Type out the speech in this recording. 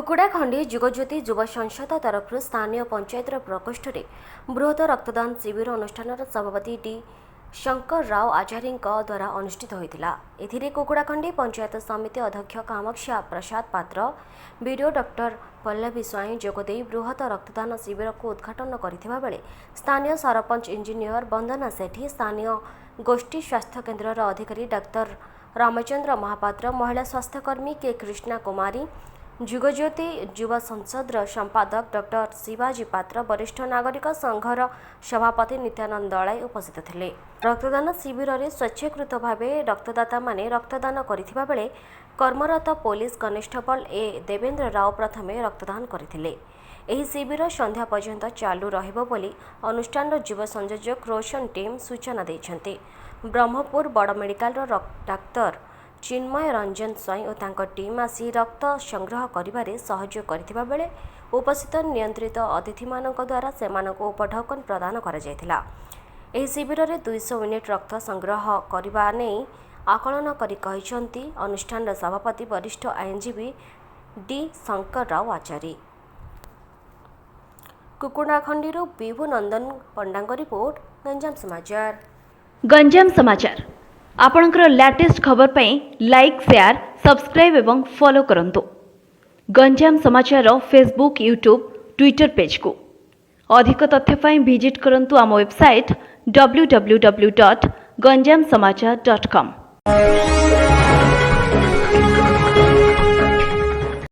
कुकुड़ाखंडी जुगज्योति युव संसद तरफ स्थानीय पंचायतर प्रकोष्ठ में बृहत रक्तदान शिविर अनुष्ठान सभापति डी शंकर राव आचार्य द्वारा अनुष्ठित होता। एथिरे कुकुड़ाखंडी पंचायत समिति अध्यक्ष कामाक्षा प्रसाद पात्र बीडीओ डॉक्टर पल्लवी स्वाई जोगदे बृहत रक्तदान शिविर को उद्घाटन करथिबा बेले स्थानीय सरपंच इंजीनियर वंदना सेठी, स्थानीय गोष्ठी स्वास्थ्य केन्द्र अधिकारी डाक्तर रामचंद्र महापात्र, महिला स्वास्थ्यकर्मी के कृष्णा कुमारी, जुगज्योति युवा संसद संपादक डॉक्टर शिवाजी पात्र, वरिष्ठ नागरिक संघर सभापति नित्यानंद दलाई उपस्थित थे। रक्तदान शिविर में स्वेच्छाकृत भाव रक्तदाता माने रक्तदान करथिबा बेले कर्मरत पुलिस कनेस्टेबल ए देवेंद्र राव प्रथमे रक्तदान करथिले। एही शिविर संध्या पर्यंत चालू रहिबो बोली अनुष्ठान युवा संयोजक रोशन टीम सूचना दैछन्ते। ब्रह्मपुर बड़ मेडिकल डाक्तर चिन्मय रंजन स्वाई और तांको टीम आसी रक्त संग्रह करिबारे सहयोग करथिबा बेले उपस्थित नियंत्रित अतिथि मानक द्वारा सेमानक उपढौकन प्रदान करा जायथिला। एही शिविर में 200 यूनिट रक्त संग्रह करबा नै आकलन करी कहिसंती अनुष्ठान सभापति वरिष्ठ आईनजीवी डी शंकर राव आचार्य। कुकुड़ाखंडी विभु नंदन पंडांग रिपोर्ट, गंजाम समाचार आपणकर लेटेस्ट खबर पई लाइक, शेयर, सब्सक्राइब एवं फॉलो करंतु। गंजाम समाचार फेसबुक, यूट्यूब, ट्विटर पेज को अधिक तथ्य पई विजिट करंतु आम वेबसाइट www.ganjamsamachar.com।